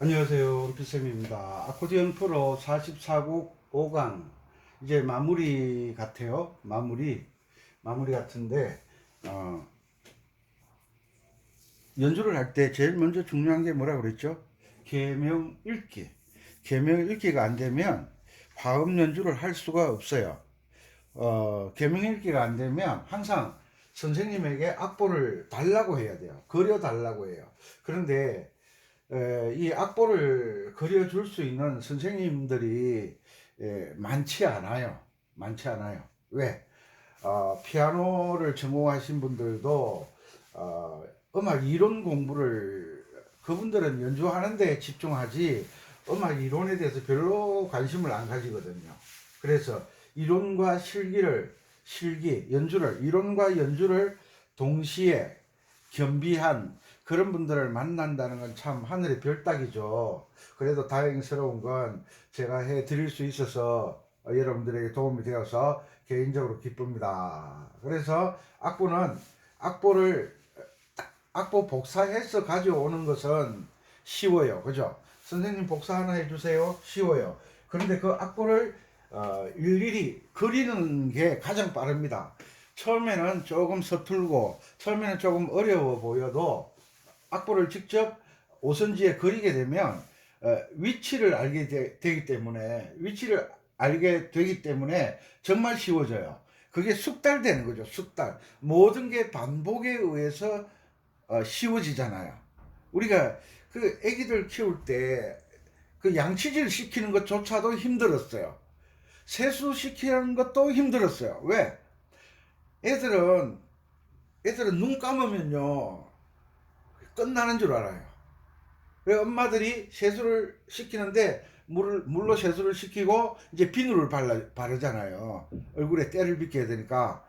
안녕하세요. 은필쌤입니다. 아코디언 프로 44곡 5강 이제 마무리 같아요. 마무리 같은데 연주를 할 때 제일 먼저 중요한 게 뭐라 그랬죠? 계명 읽기. 계명 읽기가 안 되면 화음 연주를 할 수가 없어요. 계명 읽기가 안 되면 항상 선생님에게 악보를 달라고 해야 돼요. 그려 달라고 해요. 그런데 이 악보를 그려줄 수 있는 선생님들이 많지 않아요. 많지 않아요. 왜? 피아노를 전공하신 분들도 음악 이론 공부를 그분들은 연주하는 데 집중하지 음악 이론에 대해서 별로 관심을 안 가지거든요. 그래서 이론과 이론과 연주를 동시에 겸비한 그런 분들을 만난다는 건 참 하늘의 별따기죠. 그래도 다행스러운 건 제가 해 드릴 수 있어서 여러분들에게 도움이 되어서 개인적으로 기쁩니다. 그래서 악보 복사해서 가져오는 것은 쉬워요. 그죠? 선생님 복사 하나 해주세요. 쉬워요. 그런데 그 악보를 일일이 그리는 게 가장 빠릅니다. 처음에는 조금 서툴고 처음에는 조금 어려워 보여도 악보를 직접 오선지에 그리게 되면 위치를 알게 되기 때문에 정말 쉬워져요. 그게 숙달되는 거죠. 숙달. 모든 게 반복에 의해서 쉬워지잖아요. 우리가 그 아기들 키울 때 그 양치질 시키는 것조차도 힘들었어요. 세수 시키는 것도 힘들었어요. 왜? 애들은 눈 감으면요 끝나는 줄 알아요. 그래서 엄마들이 세수를 시키는데 물로 세수를 시키고 이제 비누를 바르잖아요. 얼굴에 때를 비켜야 되니까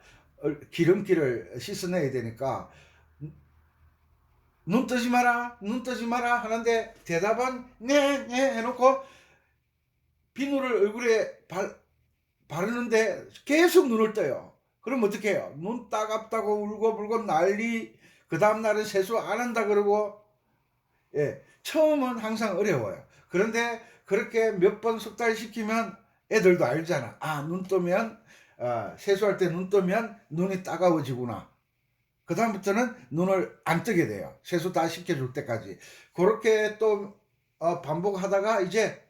기름기를 씻어내야 되니까 눈 뜨지 마라, 눈 뜨지 마라 하는데 대답은 네, 네 해놓고 비누를 얼굴에 바르는데 계속 눈을 떠요. 그럼 어떻게 해요? 눈 따갑다고 울고불고 난리. 그 다음날은 세수 안 한다 그러고. 처음은 항상 어려워요. 그런데 그렇게 몇 번 숙달시키면 애들도 알잖아. 눈 뜨면 세수할 때 눈 뜨면 눈이 따가워지구나. 그 다음부터는 눈을 안 뜨게 돼요. 세수 다 시켜줄 때까지. 그렇게 또 반복하다가 이제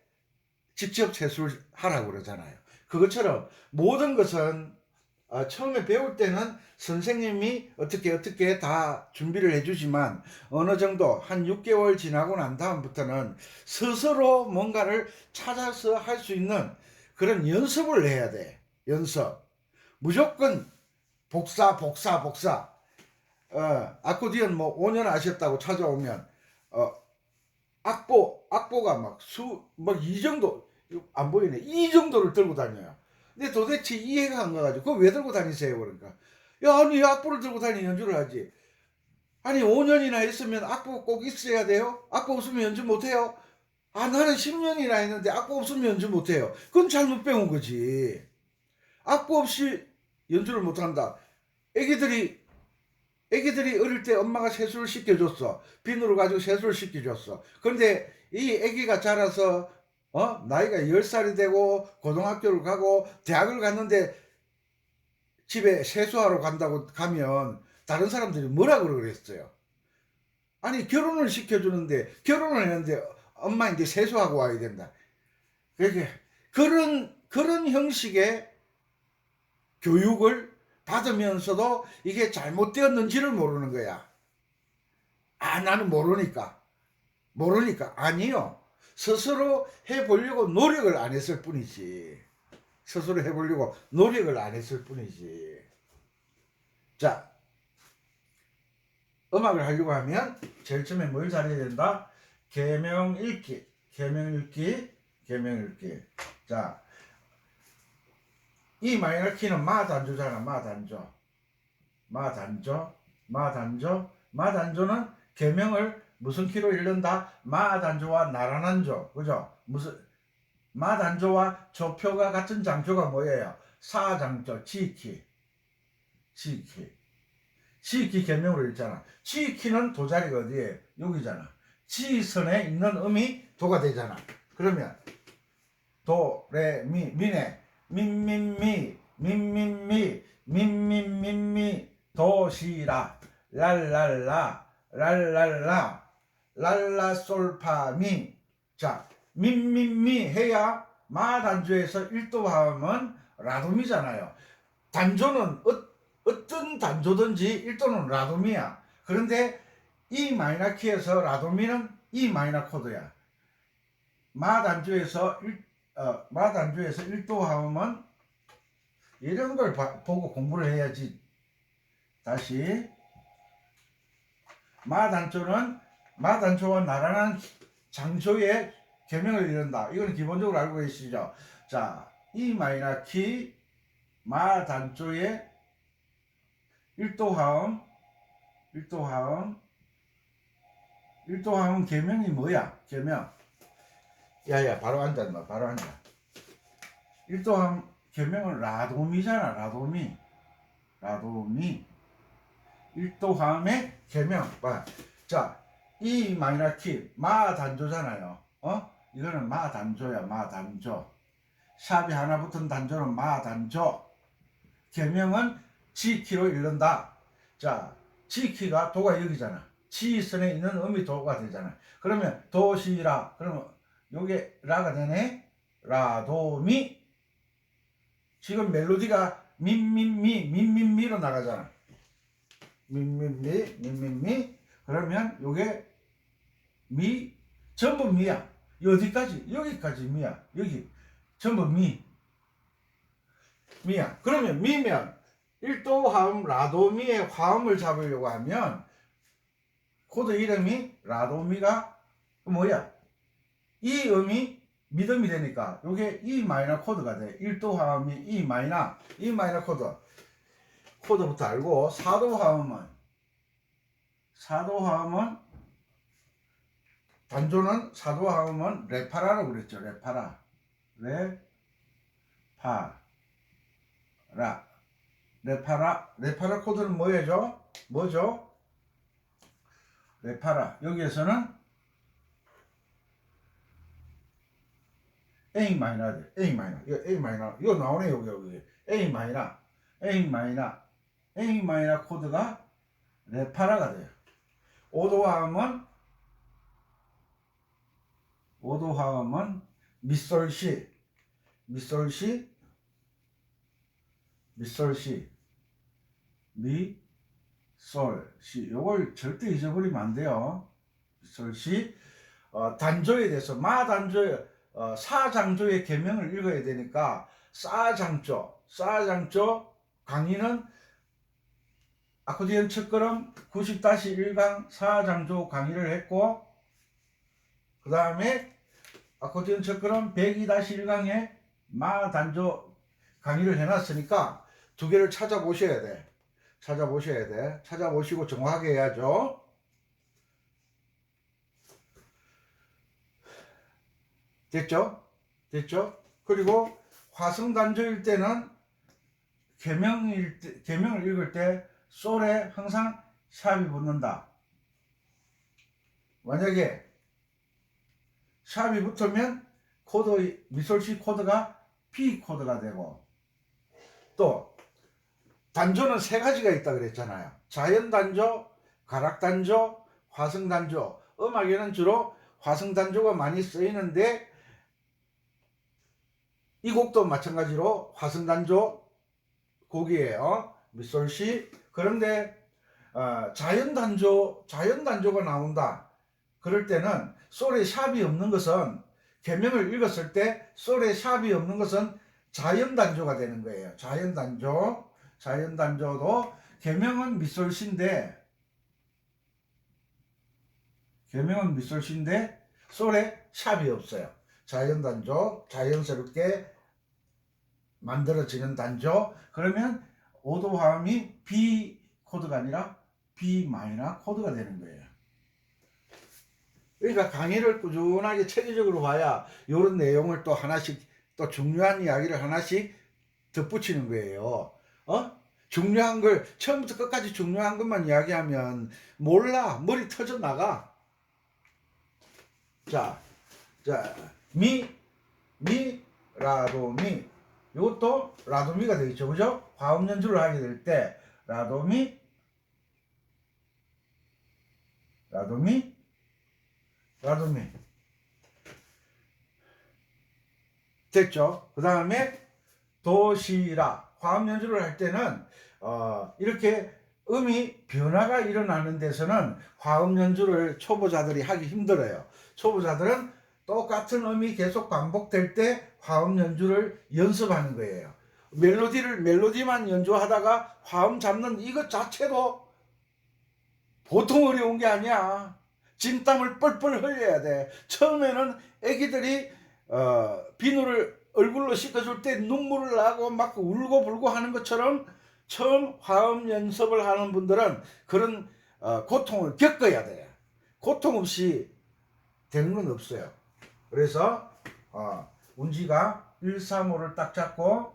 직접 세수를 하라고 그러잖아요. 그것처럼 모든 것은 처음에 배울 때는 선생님이 어떻게 다 준비를 해주지만 어느 정도 한 6개월 지나고 난 다음부터는 스스로 뭔가를 찾아서 할 수 있는 그런 연습을 해야 돼. 연습. 무조건 복사. 아코디언 뭐 5년 하셨다고 찾아오면 악보가 막 이 정도, 안 보이네. 이 정도를 들고 다녀요. 근데 도대체 이해가 안 가가지고, 그거 왜 들고 다니세요? 그러니까. 야, 아니, 악보를 들고 다니 연주를 하지. 아니, 5년이나 했으면 악보 꼭 있어야 돼요? 악보 없으면 연주 못해요? 나는 10년이나 했는데 악보 없으면 연주 못해요. 그건 잘못 배운 거지. 악보 없이 연주를 못한다. 애기들이 어릴 때 엄마가 세수를 시켜줬어. 비누를 가지고 세수를 시켜줬어. 그런데 이 애기가 자라서 나이가 10살이 되고 고등학교를 가고 대학을 갔는데 집에 세수하러 간다고 가면 다른 사람들이 뭐라 그랬어요? 아니 결혼을 시켜주는데 결혼을 했는데 엄마 이제 세수하고 와야 된다. 그러니까 그런 형식의 교육을 받으면서도 이게 잘못되었는지를 모르는 거야. 나는 모르니까. 아니요. 스스로 해보려고 노력을 안 했을 뿐이지. 자, 음악을 하려고 하면 제일 처음에 뭘 잘해야 된다? 계명 읽기. 자, 이 마이너 키는 마단조잖아. 마단조는 계명을 무슨 키로 읽는다? 마단조와 나란한조. 그죠? 마단조와 조표가 같은 장조가 뭐예요? 사장조, 지키 계명으로 읽잖아. 지키는 도자리가 어디에? 여기잖아. 지선에 있는 음이 도가 되잖아. 그러면 도, 레, 미, 미네 민민미 민민미 민민민미 도시라 랄랄라 랄랄라 랄라솔파미. 자, 민민미 해야 마단조에서 1도 화음은 라도미잖아요. 단조는 어떤 단조든지 1도는 라도미야. 그런데 이 마이너 키에서 라도미는 이 마이너 코드야. 마단조에서 1도 화음은 이런 걸 보고 공부를 해야지. 다시 마단조와 나라는 장조의 계명을 이룬다. 이건 기본적으로 알고 계시죠. 자, 이 마이너 키 마단조의 1도 화음 계명이 뭐야? 계명. 야야, 바로 앉아, 너 바로 앉아. 1도 화음 계명은 라도미잖아. 라도미 1도 화음의 계명. 봐. 자, 이 마이너 키 마단조잖아요. 이거는 마단조야. 마단조. 샵이 하나 붙은 단조는 마단조. 계명은 G키로 읽는다. 자, G키가 도가 여기잖아. G선에 있는 음이 도가 되잖아. 그러면 도시라. 그러면 요게 라가 되네. 라도미. 지금 멜로디가 민민미로 나가잖아. 민민미. 그러면 요게 미, 전부 미야. 어디까지? 여기까지 미야. 여기 전부 미야. 그러면 미면 1도 화음 라도미의 화음을 잡으려고 하면 코드 이름이 라도미가 뭐야? 이 음이 미듬이 되니까 요게 E 마이너 코드가 돼. 1도 화음이 E 마이너 코드부터 알고, 4도 화음은 단조는 4도 화음은 레파라라고 그랬죠. 레파라 코드는 뭐죠? 레파라. 여기에서는 A 마이너. 이거 나오네. 여기 A 마이너 코드가 레파라가 돼요. 5도 화음은 미솔시. 요걸 절대 잊어버리면 안 돼요. 미솔시. 단조에 대해서 마단조의 사장조의 계명을 읽어야 되니까 사장조 강의는 아코디언 첫걸음 90-1강 사장조 강의를 했고, 그 다음에 아코디언 첫걸음 102-1강에 마단조 강의를 해놨으니까 두 개를 찾아보셔야 돼. 찾아보시고 정확하게 해야죠. 됐죠? 그리고 화성단조일 때는 계명을 읽을 때 솔에 항상 샵이 붙는다. 만약에 샵이 붙으면 미솔시 코드가 B 코드가 되고, 또 단조는 세 가지가 있다 그랬잖아요. 자연단조, 가락단조, 화성단조. 음악에는 주로 화성단조가 많이 쓰이는데 이 곡도 마찬가지로 화성단조 곡이에요. 미솔시. 그런데 자연단조가 나온다. 그럴 때는 솔에 샵이 없는 것은, 계명을 읽었을 때 솔에 샵이 없는 것은 자연단조가 되는 거예요. 자연단조도 계명은 미솔시인데 솔에 샵이 없어요. 자연단조, 자연스럽게 만들어지는 단조. 그러면 5도 화음이 B 코드가 아니라 B 마이너 코드가 되는 거예요. 그러니까 강의를 꾸준하게 체계적으로 봐야 이런 내용을 또 하나씩, 또 중요한 이야기를 하나씩 덧붙이는 거예요. 중요한 걸 처음부터 끝까지 중요한 것만 이야기하면 몰라. 머리 터져 나가. 자, 자, 라도미. 이것도 라도미가 되겠죠. 그죠? 화음 연주를 하게 될 때, 라도미, 라도미. 됐죠? 그 다음에 도시라. 화음 연주를 할 때는 이렇게 음이 변화가 일어나는 데서는 화음 연주를 초보자들이 하기 힘들어요. 초보자들은 똑같은 음이 계속 반복될 때 화음 연주를 연습하는 거예요. 멜로디만 연주하다가 화음 잡는 이것 자체도 보통 어려운 게 아니야. 진땀을 뻘뻘 흘려야 돼. 처음에는 애기들이 비누를 얼굴로 씻어줄 때 눈물을 나고 막 울고불고 하는 것처럼 처음 화음 연습을 하는 분들은 그런 고통을 겪어야 돼. 고통 없이 되는 건 없어요. 그래서 운지가 135를 딱 잡고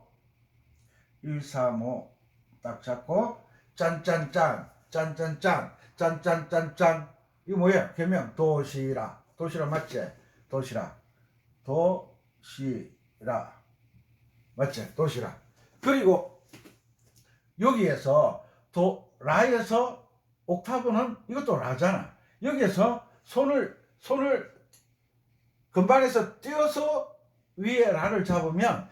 135 딱 잡고 짠짠짠 짠짠짠 짠짠짠짠. 이거 뭐야? 개명 도시라. 도시라 맞지? 도시라 맞지? 도시라. 그리고 여기에서 라에서 옥타브는 이것도 라잖아. 여기에서 손을 건반에서 띄어서 위에 라를 잡으면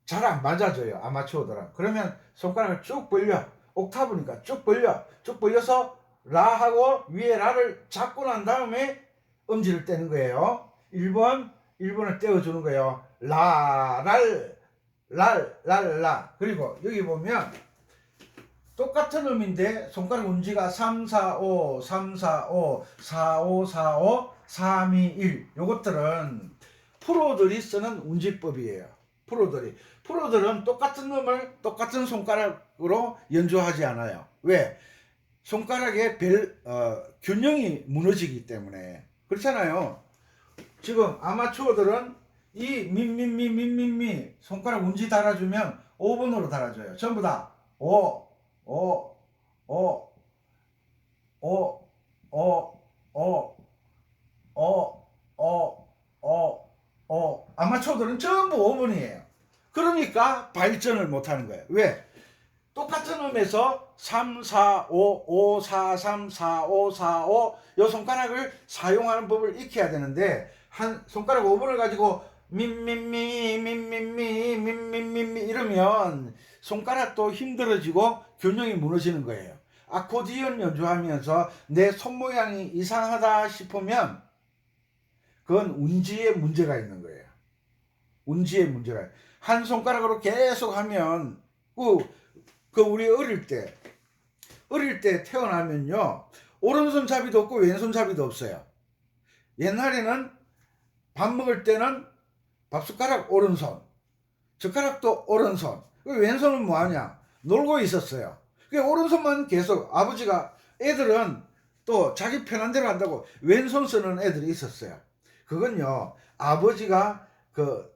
잘 안 맞아져요. 아마추어들은. 그러면 손가락을 쭉 벌려. 옥타브니까 쭉 벌려서 라하고 위에 라를 잡고 난 다음에 음지를 떼는 거예요. 1번을 떼어주는 거예요. 라, 라. 그리고 여기 보면 똑같은 음인데 손가락 운지가 3, 4, 5, 3, 4, 5, 4, 5, 4, 5, 3, 2, 1. 요것들은 프로들이 쓰는 운지법이에요. 프로들은 똑같은 음을 똑같은 손가락으로 연주하지 않아요. 왜? 손가락의 균형이 무너지기 때문에. 그렇잖아요. 지금 아마추어들은 이 민민미 손가락 운지 달아주면 5번으로 달아줘요. 전부 다 5 아마추어들은 전부 5번이에요. 그러니까 발전을 못하는 거예요. 왜? 똑같은 음에서 3, 4, 5, 5, 4, 3, 4, 5, 4, 5 이 손가락을 사용하는 법을 익혀야 되는데 한 손가락 5번을 가지고 민민미 이러면 손가락도 힘들어지고 균형이 무너지는 거예요. 아코디언 연주하면서 내 손모양이 이상하다 싶으면 그건 운지에 문제가 있는 거예요. 운지에 문제가 있어요. 한 손가락으로 계속 하면 그 우리 어릴 때 태어나면요 오른손잡이도 없고 왼손잡이도 없어요. 옛날에는 밥 먹을 때는 밥숟가락 오른손, 젓가락도 오른손. 왼손은 뭐하냐? 놀고 있었어요. 오른손만 계속 아버지가 애들은 또 자기 편한 대로 한다고 왼손 쓰는 애들이 있었어요. 그건요 아버지가 그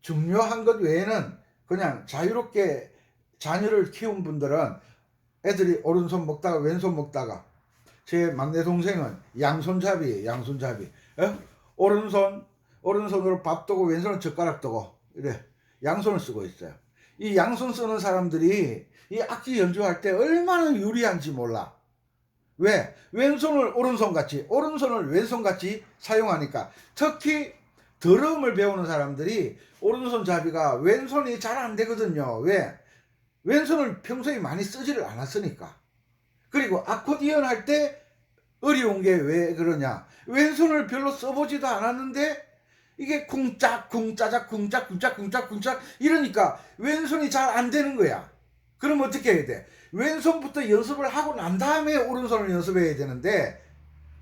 중요한 것 외에는 그냥 자유롭게 자녀를 키운 분들은 애들이 오른손 먹다가 왼손 먹다가 제 막내 동생은 양손잡이에요. 오른손으로 밥 뜨고 왼손은 젓가락 뜨고 이래 양손을 쓰고 있어요. 이 양손 쓰는 사람들이 이 악기 연주할 때 얼마나 유리한지 몰라. 왜? 왼손을 오른손같이 오른손을 왼손같이 사용하니까. 특히 드럼을 배우는 사람들이 오른손잡이가 왼손이 잘 안 되거든요. 왜? 왼손을 평소에 많이 쓰지를 않았으니까. 그리고 아코디언 할 때 어려운 게 왜 그러냐? 왼손을 별로 써보지도 않았는데 이게 쿵짝 이러니까 왼손이 잘 안 되는 거야. 그럼 어떻게 해야 돼? 왼손부터 연습을 하고 난 다음에 오른손을 연습해야 되는데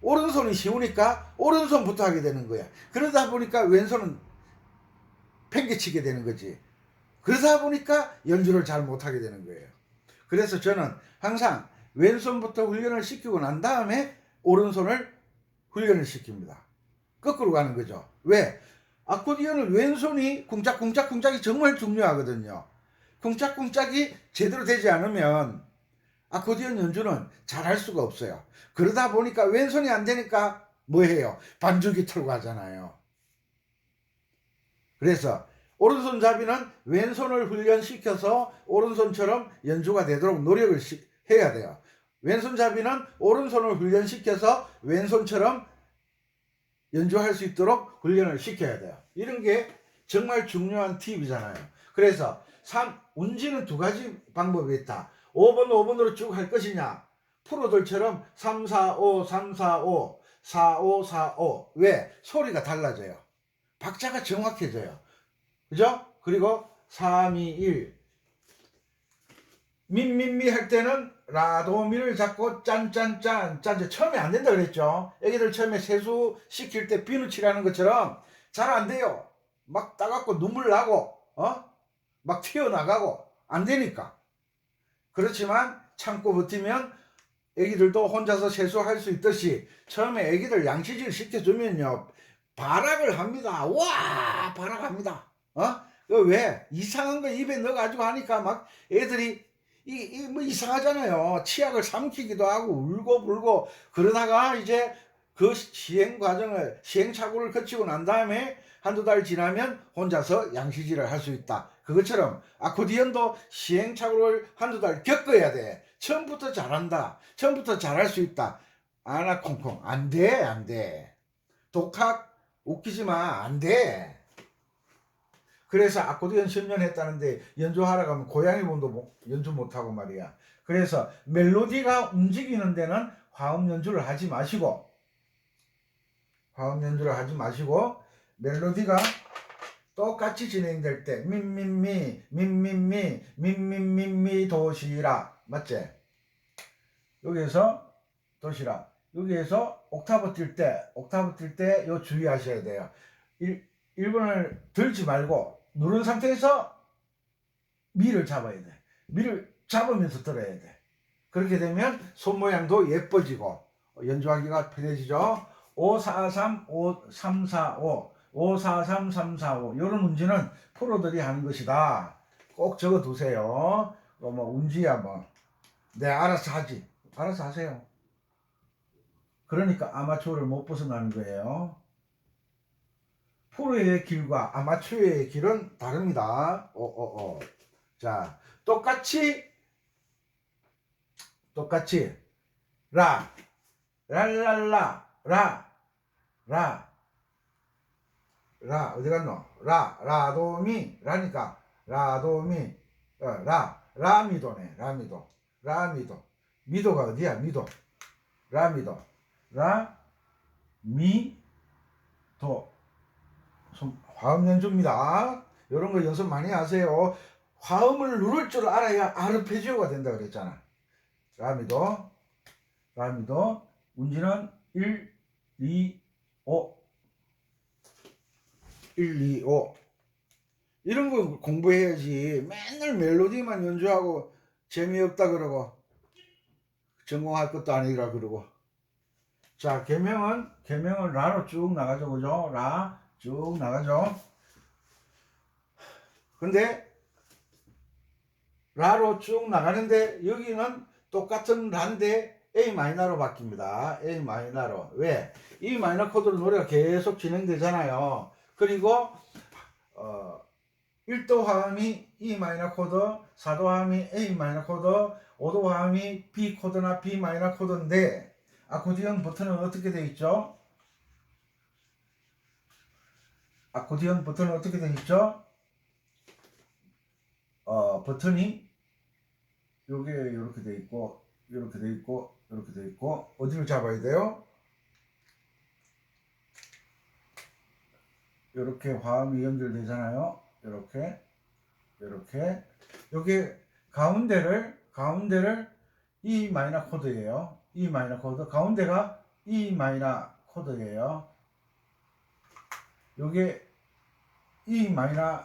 오른손이 쉬우니까 오른손부터 하게 되는 거야. 그러다 보니까 왼손은 팽개치게 되는 거지. 그러다 보니까 연주를 잘 못하게 되는 거예요. 그래서 저는 항상 왼손부터 훈련을 시키고 난 다음에 오른손을 훈련을 시킵니다. 거꾸로 가는 거죠. 왜? 아코디언은 왼손이 쿵짝쿵짝이 정말 중요하거든요. 쿵짝쿵짝이 제대로 되지 않으면 아코디언 연주는 잘 할 수가 없어요. 그러다 보니까 왼손이 안 되니까 뭐 해요? 반주기 틀고 하잖아요. 그래서 오른손잡이는 왼손을 훈련시켜서 오른손처럼 연주가 되도록 노력을 해야 돼요. 왼손잡이는 오른손을 훈련시켜서 왼손처럼 연주할 수 있도록 훈련을 시켜야 돼요. 이런 게 정말 중요한 팁이잖아요. 그래서 운지는 두 가지 방법이 있다. 5번 5번으로 쭉 할 것이냐, 프로들처럼 3, 4, 5, 3, 4, 5, 4, 5, 4, 5. 왜? 소리가 달라져요. 박자가 정확해져요. 그죠? 그리고 3, 2, 1. 민민미 할 때는 라도미를 잡고 짠짠짠 짠. 처음에 안 된다 그랬죠. 애기들 처음에 세수 시킬 때 비누 칠하는 것처럼 잘 안 돼요. 막 따갑고 눈물 나고 막 튀어나가고 안 되니까. 그렇지만 참고 버티면 애기들도 혼자서 세수할 수 있듯이 처음에 애기들 양치질 시켜주면요 발악을 합니다. 와 발악합니다. 왜? 이상한 거 입에 넣어가지고 하니까 막 애들이 뭐 이상하잖아요. 치약을 삼키기도 하고 울고 불고 그러다가 이제 그 시행착오를 거치고 난 다음에 한두 달 지나면 혼자서 양치질을 할 수 있다. 그것처럼 아코디언도 시행착오를 한두 달 겪어야 돼. 처음부터 잘한다. 처음부터 잘할 수 있다. 아나콩콩 안 돼, 안 돼. 독학 웃기지 마, 안 돼. 그래서 아코디언 10년 했다는데 연주하러 가면 고양이 몸도 연주 못하고 말이야. 그래서 멜로디가 움직이는 데는 화음 연주를 하지 마시고 멜로디가 똑같이 진행될 때 민민미 민민미 민민민미 도시락 맞지? 여기에서 도시락 여기에서 옥타브 뛸 때 요 주의하셔야 돼요. 1번을 들지 말고 누른 상태에서 미를 잡아야 돼. 미를 잡으면서 들어야 돼. 그렇게 되면 손 모양도 예뻐지고 연주하기가 편해지죠. 5, 4, 3, 5, 3, 4, 5 5, 4, 3, 3, 4, 5 이런 운지는 프로들이 하는 것이다. 꼭 적어 두세요. 뭐 운지야 뭐 네 알아서 하지. 알아서 하세요. 그러니까 아마추어를 못 벗어나는 거예요. 프로의 길과 아마추어의 길은 다릅니다. 자, 똑같이 라, 랄랄라, 라 어디 갔노? 라도미 라니까 라도미 라미도네. 라미도 미도가 어디야? 미도 라미도 라미도 화음 연주입니다. 이런 거 연습 많이 하세요. 화음을 누를 줄 알아야 아르페지오가 된다 그랬잖아. 라미도 운지는 1, 2, 5 1, 2, 5 이런 거 공부해야지. 맨날 멜로디만 연주하고 재미없다 그러고 전공할 것도 아니라 그러고. 자, 개명은 라로 쭉 나가죠. 그죠? 라 쭉 나가죠. 근데 라로 쭉 나가는데 여기는 똑같은 라인데 A 마이너로 바뀝니다. A 마이너로. 왜? E 마이너 코드로 노래가 계속 진행되잖아요. 그리고 1도 화음이 E 마이너 코드, 4도 화음이 A 마이너 코드, 5도 화음이 B 코드나 B 마이너 코드인데 아코디언 버튼은 어떻게 되어 있죠? 버튼이 요게 이렇게 돼 있고 이렇게 돼 있고 어디를 잡아야 돼요? 이렇게 화음이 연결되잖아요. 이렇게 여기 가운데를 E 마이너 코드예요. E 마이너 코드 가운데가 E 마이너 코드예요. 요게 E 마이너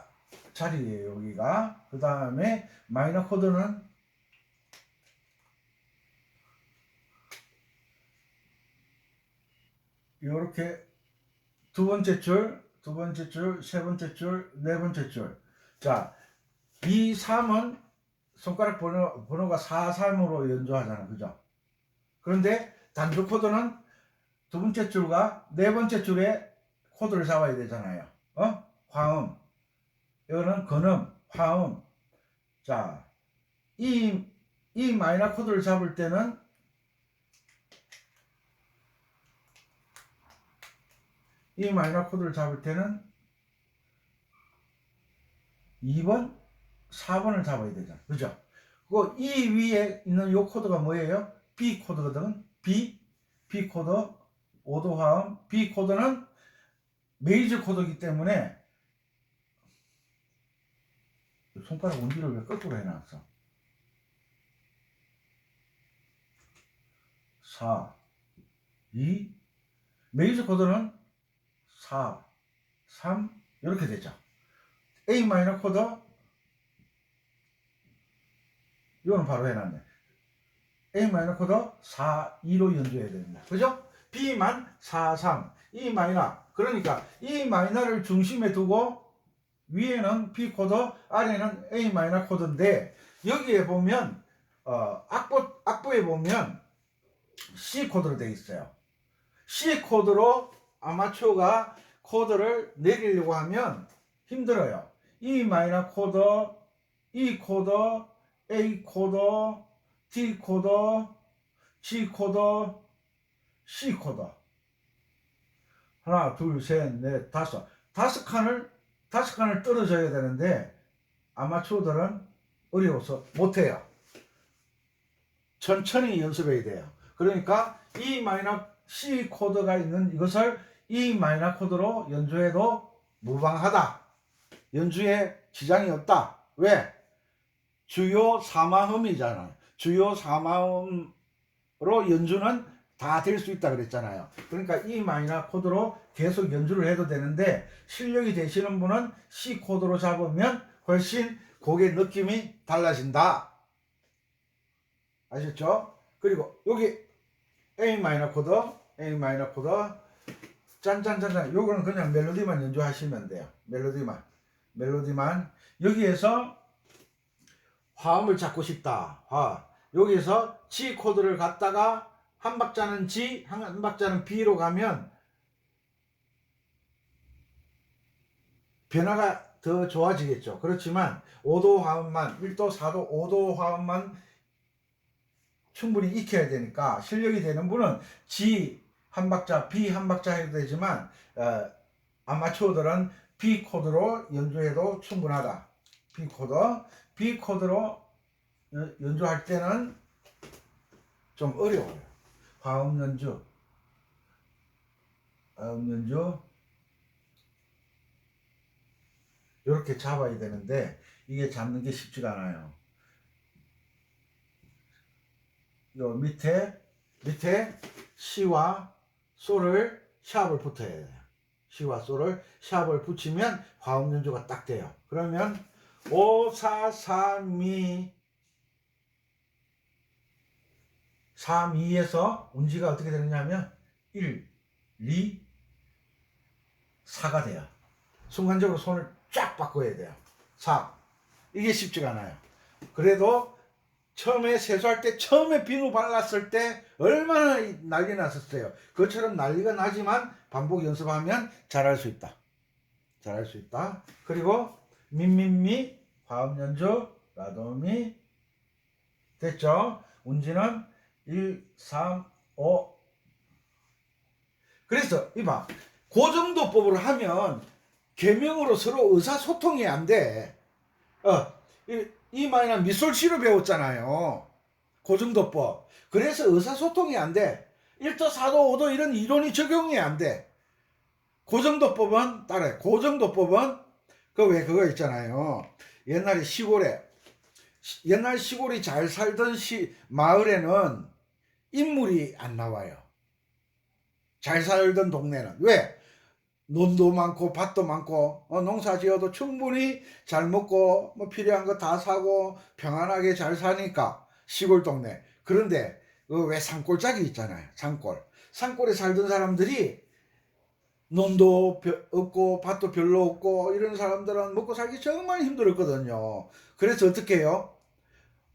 자리예요. 여기가. 그 다음에 마이너 코드는 이렇게 두 번째 줄, 세 번째 줄, 네 번째 줄. 자, 이 3은 손가락 번호가 4, 3으로 연주하잖아. 그죠? 그런데 단조 코드는 두 번째 줄과 네 번째 줄에 코드를 잡아야 되잖아요. 화음. 이거는 근음, 화음. 자, 이 마이너 코드를 잡을 때는 이 마이너 코드를 잡을 때는 2번, 4번을 잡아야 되잖아. 그죠? 그 이 위에 있는 요 코드가 뭐예요? B 코드거든. B 코드, 5도 화음. B 코드는 메이저 코드이기 때문에 손가락 운지를 왜 거꾸로 해놨어? 4, 2, 메이저 코드는 4, 3 이렇게 되죠. A 마이너 코드 이거는 바로 해놨네. A 마이너 코드 4, 2로 연주해야 됩니다. 그죠? B만 4, 3, E 마이너. 그러니까 E 마이너를 중심에 두고 위에는 B 코드, 아래는 A 마이너 코드인데 여기에 보면 악보에 보면 C 코드로 되어 있어요. C 코드로 아마추어가 코드를 내리려고 하면 힘들어요. E 마이너 코드, E 코드, A 코드, D 코드, G 코드, C 코드. 하나, 둘, 셋, 넷, 다섯 칸을 떨어져야 되는데 아마추어들은 어려워서 못해요. 천천히 연습해야 돼요. 그러니까 E 마이너 C 코드가 있는 이것을 E 마이너 코드로 연주해도 무방하다. 연주에 지장이 없다. 왜? 주요 4마음이잖아요. 주요 4마음으로 연주는 다 될 수 있다 그랬잖아요. 그러니까 E 마이너 코드로 계속 연주를 해도 되는데 실력이 되시는 분은 C 코드로 잡으면 훨씬 곡의 느낌이 달라진다. 아셨죠? 그리고 여기 A 마이너 코드, A 마이너 코드, 짠짠짠짠. 요거는 그냥 멜로디만 연주하시면 돼요. 멜로디만. 여기에서 화음을 잡고 싶다. 여기에서 G 코드를 갖다가 한 박자는 G, 한 박자는 B로 가면 변화가 더 좋아지겠죠. 그렇지만 5도 화음만, 1도, 4도, 5도 화음만 충분히 익혀야 되니까 실력이 되는 분은 G 한 박자, B 한 박자 해도 되지만 아마추어들은 B 코드로 연주해도 충분하다. B 코드로 연주할 때는 좀 어려워요. 화음 연주 이렇게 잡아야 되는데 이게 잡는 게 쉽지가 않아요. 요 밑에 C와 솔을 샵을 붙여야 돼요. C와 솔을 샵을 붙이면 화음 연주가 딱 돼요. 그러면 5, 4, 3, 2 3, 2에서 운지가 어떻게 되느냐면 1, 2, 4가 돼요. 순간적으로 손을 쫙 바꿔야 돼요. 4. 이게 쉽지가 않아요. 그래도 처음에 세수할 때 처음에 비누 발랐을 때 얼마나 난리 났었어요. 그것처럼 난리가 나지만 반복 연습하면 잘할 수 있다. 그리고 미미미 화음 연주 라도미 됐죠? 운지는 1, 3, 5. 그래서 이봐, 그 정도 법으로 하면 계명으로 서로 의사소통이 안 돼. 이 마이너 미솔시로 배웠잖아요. 고정도법. 그래서 의사소통이 안 돼. 1도, 4도, 5도 이런 이론이 적용이 안 돼. 고정도법은 따라해. 고정도법은 그거 있잖아요. 옛날 시골이 잘 살던 마을에는 인물이 안 나와요. 잘 살던 동네는. 왜? 논도 많고 밭도 많고 농사 지어도 충분히 잘 먹고 뭐 필요한 거 다 사고 평안하게 잘 사니까 시골 동네. 그런데 왜 산골짜기 있잖아요. 산골에 살던 사람들이 논도 없고 밭도 별로 없고 이런 사람들은 먹고 살기 정말 힘들었거든요. 그래서 어떻게 해요?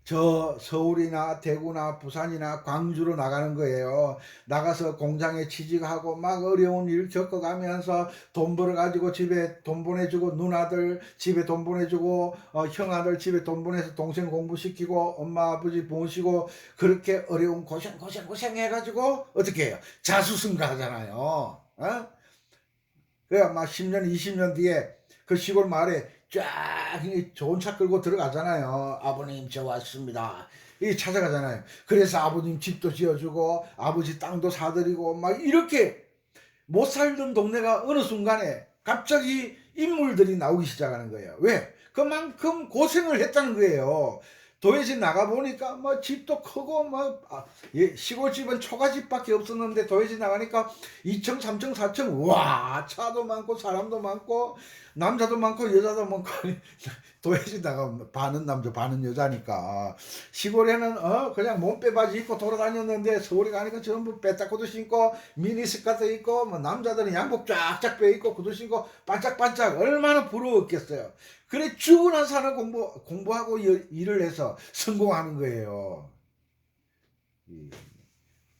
저 서울이나 대구나 부산이나 광주로 나가는 거예요. 나가서 공장에 취직하고 막 어려운 일 겪어가면서 돈 벌어가지고 집에 돈 보내주고, 누나들 집에 돈 보내주고, 형아들 집에 돈 보내서 동생 공부시키고, 엄마 아버지 모시고, 그렇게 어려운 고생 해가지고 어떻게 해요? 자수성가 하잖아요. 그래야 막 10년 20년 뒤에 그 시골 마을에 쫙 좋은 차 끌고 들어가잖아요. 아버님 저 왔습니다. 이 찾아가잖아요. 그래서 아버님 집도 지어주고 아버지 땅도 사드리고 막 이렇게 못 살던 동네가 어느 순간에 갑자기 인물들이 나오기 시작하는 거예요. 왜? 그만큼 고생을 했다는 거예요. 도예지 나가 보니까 뭐 집도 크고 시골집은 초가집밖에 없었는데 도예지 나가니까 2층, 3층, 4층 와 차도 많고 사람도 많고 남자도 많고 여자도 많고 도예지 나가면 반은 남자 반은 여자니까 시골에는 그냥 몸빼바지 입고 돌아다녔는데 서울에 가니까 전부 빼딱 구두 신고 미니스커트 입고 뭐 남자들은 양복 쫙쫙 빼 입고 구두 신고 반짝반짝 얼마나 부러웠겠어요. 그래 죽어난 사람 공부하고 일을 해서 성공하는 거예요.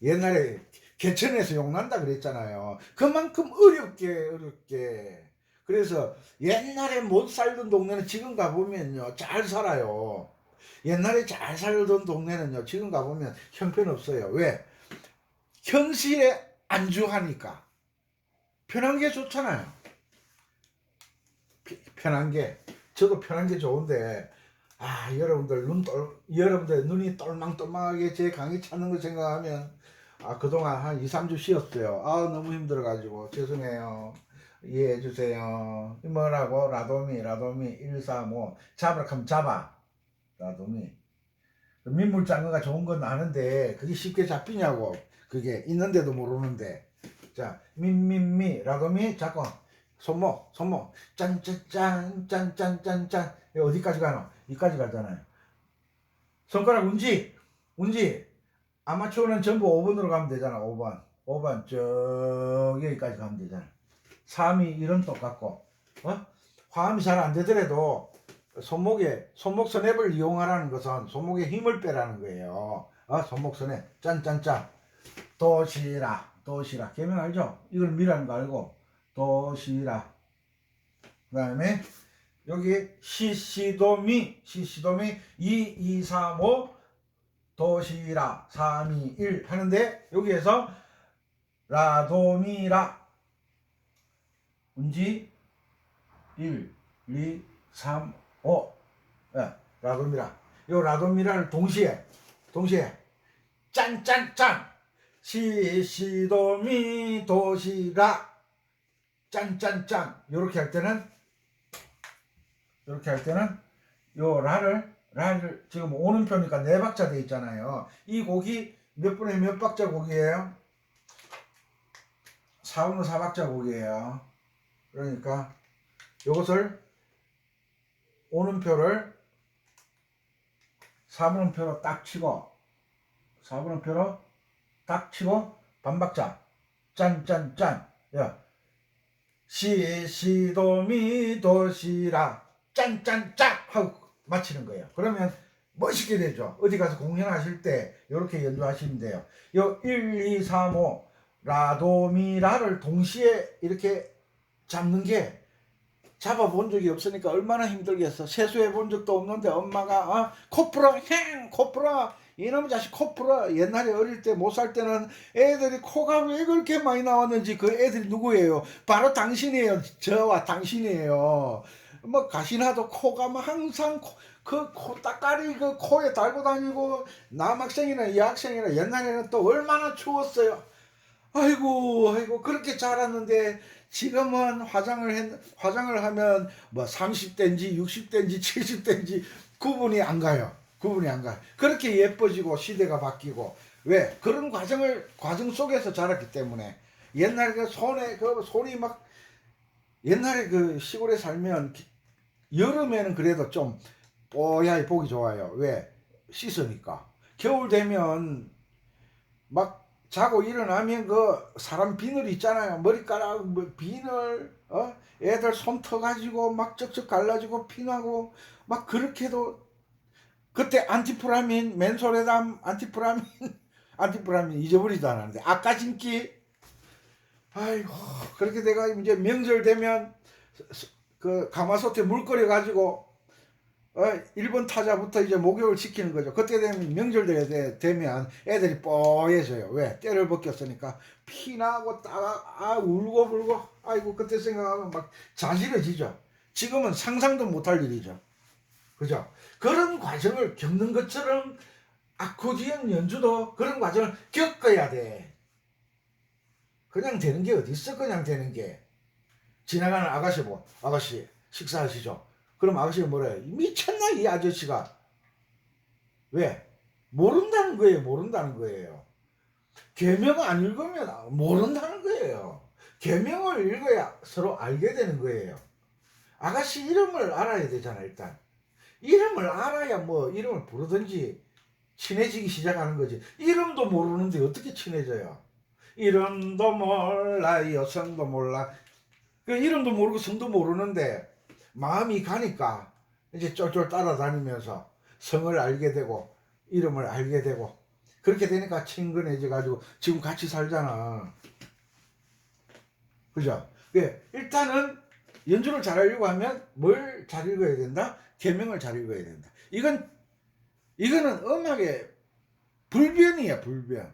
옛날에 개천에서 욕난다 그랬잖아요. 그만큼 어렵게. 그래서 옛날에 못 살던 동네는 지금 가보면요 잘 살아요. 옛날에 잘 살던 동네는요 지금 가보면 형편없어요. 왜? 현실에 안주하니까. 편한 게 좋잖아요. 편한 게. 저도 편한 게 좋은데 여러분들 눈이 똘망똘망하게 제 강의 찾는 거 생각하면 그동안 한 2, 3주 쉬었어요. 너무 힘들어가지고 죄송해요. 이해해 주세요. 뭐라고? 라도미 135 잡으라 하면 잡아. 라도미 민물장어가 좋은 건 아는데 그게 쉽게 잡히냐고. 그게 있는데도 모르는데. 자, 라도미 잡고 손목 짠짠짠 어디까지 가노? 여기까지 가잖아요. 손가락 운지 아마추어는 전부 5번으로 가면 되잖아. 5번 여기까지 가면 되잖아. 3이 이름 똑같고 화음이 잘 안 되더라도 손목 스냅을 이용하라는 것은 손목에 힘을 빼라는 거예요. 손목 스냅 짠짠짠 도시락 개명 알죠? 이걸 미라는 거 알고 도시락. 그 다음에 여기 시시도미 2235 도시락 321 하는데 여기에서 라도미라 운지 1 2 3 5 라도미라. 요 라도미라를 동시에 짠짠짠 시시도미 도시락 짠짠짠 이렇게 할 때는 요 라를 지금 오는 표니까 4박자 돼 있잖아요. 이 곡이 몇 분에 몇 박자 곡이에요? 4분의 4박자 곡이에요. 그러니까 요것을 오는 표를 4분의 표로 딱 치고 반박자 짠짠짠 시시도미 도시락 짠짠짠 하고 마치는 거예요. 그러면 멋있게 되죠. 어디 가서 공연하실 때 이렇게 연주하시면 돼요. 요 1, 2, 3, 5 라도미라를 동시에 이렇게 잡는 게 잡아본 적이 없으니까 얼마나 힘들겠어. 세수해 본 적도 없는데 엄마가 코 풀어 이놈의 자식 코 풀어. 옛날에 어릴 때 못 살 때는 애들이 코가 왜 그렇게 많이 나왔는지 그 애들이 누구예요? 바로 당신이에요. 저와 당신이에요. 뭐 가시나도 코가 뭐 항상 코딱가리 그 코에 달고 다니고 남학생이나 여학생이나 옛날에는 또 얼마나 추웠어요. 아이고 그렇게 자랐는데 지금은 화장을 하면 뭐 30대인지 60대인지 70대인지 구분이 안 가요. 그렇게 예뻐지고 시대가 바뀌고 왜? 그런 과정 속에서 자랐기 때문에 옛날에 손이 막 옛날에 그 시골에 살면 여름에는 그래도 좀 뽀야히 보기 좋아요. 왜? 씻으니까. 겨울 되면 막 자고 일어나면 그 사람 비늘 있잖아요. 머리카락 비늘 애들 손 터가지고 막 쩍쩍 갈라지고 피나고 막 그렇게도 그때 안티프라민, 맨소레담, 안티프라민 잊어버리지도 않았는데 아까진기. 아이고, 그렇게 내가 이제 명절 되면 그 가마솥에 물 끓여 가지고 일본 타자부터 이제 목욕을 시키는 거죠. 그때 되면 명절 되면 애들이 뽀얘져요. 왜? 때를 벗겼으니까 피나고 따가 울고 불고. 아이고, 그때 생각하면 막 자지러지죠. 지금은 상상도 못할 일이죠. 그죠? 그런 과정을 겪는 것처럼 아코디언 연주도 그런 과정을 겪어야 돼. 그냥 되는 게 어디 있어? 그냥 되는 게. 지나가는 아가씨 보고, 아가씨 식사하시죠? 그럼 아가씨가 뭐라 해요? 미쳤나 이 아저씨가. 왜? 모른다는 거예요. 모른다는 거예요. 계명 안 읽으면 모른다는 거예요. 계명을 읽어야 서로 알게 되는 거예요. 아가씨 이름을 알아야 되잖아. 일단 이름을 알아야 뭐 이름을 부르든지 친해지기 시작하는 거지. 이름도 모르는데 어떻게 친해져요? 이름도 몰라요, 성도 몰라. 그 이름도 모르고 성도 모르는데 마음이 가니까 이제 쫄쫄 따라다니면서 성을 알게 되고 이름을 알게 되고 그렇게 되니까 친근해져 가지고 지금 같이 살잖아. 그죠? 일단은 연주를 잘하려고 하면 뭘 잘 읽어야 된다? 계명을 잘 읽어야 된다. 이거는 음악의 불변이야, 불변.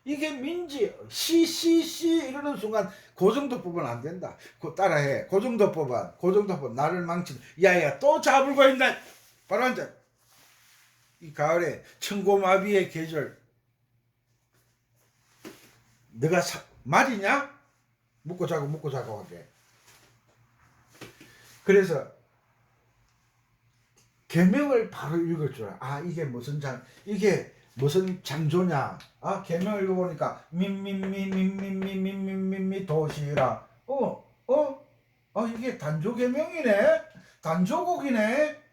이게 민지 시 이러는 순간 고정도법은 안 된다. 따라해. 고정도법 나를 망치는. 야야 또 잡을고 있나. 바로 앉아. 이 가을에 천고마비의 계절. 너가 말이냐? 묻고 자고 하게. 그래서 계명을 바로 읽을 줄 알아. 이게 무슨 장조냐? 계명 읽어보니까 민민민민민민민민민미 도시라. 이게 단조 계명이네. 단조곡이네.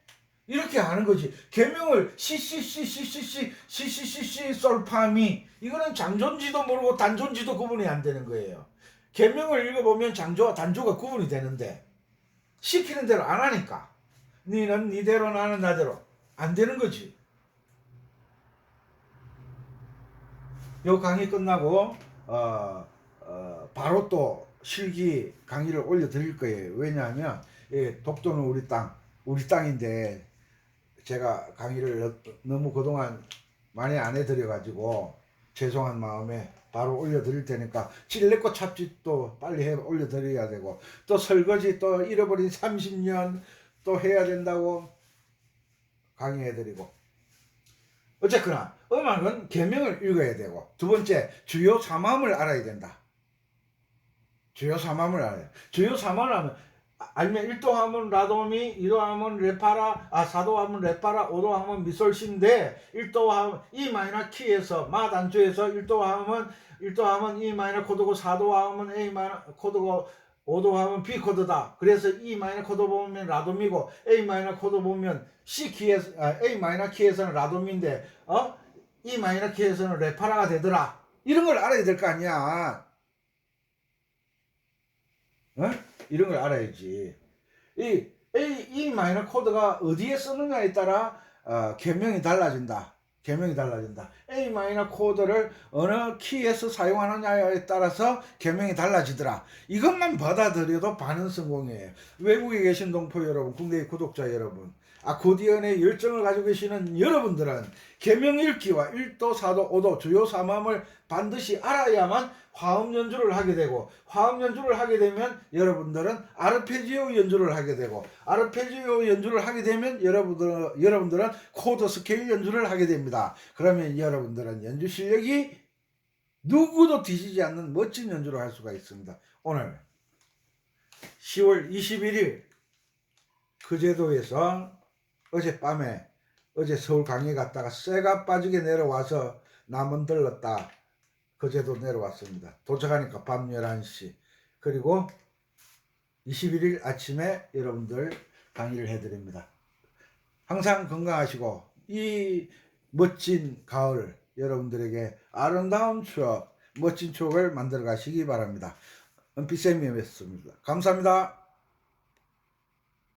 이렇게 하는 거지. 계명을 시시시시시시시시시 솔파미. 이거는 장조인지도 모르고 단조인지도 구분이 안 되는 거예요. 계명을 읽어보면 장조와 단조가 구분이 되는데 시키는 대로 안 하니까 니는 니대로 나는 나대로 안 되는 거지. 요 강의 끝나고 바로 또 실기 강의를 올려드릴 거예요. 왜냐하면 독도는 우리 땅인데 제가 강의를 너무 그동안 많이 안 해드려가지고 죄송한 마음에 바로 올려드릴 테니까 찔레꽃 찹집도 빨리 올려드려야 되고 또 설거지 또 잃어버린 30년 또 해야 된다고 강의해드리고 어쨌거나 음악은 계명을 읽어야 되고 두 번째 주요 사마음을 알아야 된다. 주요 사마음을 알아요. 주요 사마음을 하면 알면 1도 하면 라도미, 2도 하면 레파라, 4도 하면 레파라, 5도 하면 미솔시인데 1도 하면 E 마이너 키에서 마 단조에서 1도 하면 E 마이너 코드고 4도 하면 A 마이너 코드고 5도 하면 B 코드다. 그래서 E 마이너 코드 보면 라도미고 A 마이너 코드 보면 C 키에서 A 마이너 키에서는 라도미인데 E 마이너 키에서는 레파라가 되더라. 이런 걸 알아야 될 거 아니야. 이런 걸 알아야지. 이 마이너 코드가 어디에 쓰느냐에 따라 계명이 달라진다. A 마이너 코드를 어느 키에서 사용하느냐에 따라서 계명이 달라지더라. 이것만 받아들여도 반은 성공이에요. 외국에 계신 동포 여러분, 국내 구독자 여러분, 아코디언의 열정을 가지고 계시는 여러분들은 계명 읽기와 1도, 4도, 5도 주요 사마음을 반드시 알아야만 화음 연주를 하게 되고 화음 연주를 하게 되면 여러분들은 아르페지오 연주를 하게 되고 아르페지오 연주를 하게 되면 여러분들은 코드 스케일 연주를 하게 됩니다. 그러면 여러분들은 연주 실력이 누구도 뒤지지 않는 멋진 연주를 할 수가 있습니다. 오늘 10월 21일 그제도에서 어제 서울 강의 갔다가 쇠가 빠지게 내려와서 남원 들렀다. 그제도 내려왔습니다. 도착하니까 밤 11시. 그리고 21일 아침에 여러분들 강의를 해드립니다. 항상 건강하시고 이 멋진 가을 여러분들에게 아름다운 추억, 멋진 추억을 만들어 가시기 바랍니다. 은피쌤이었습니다. 감사합니다.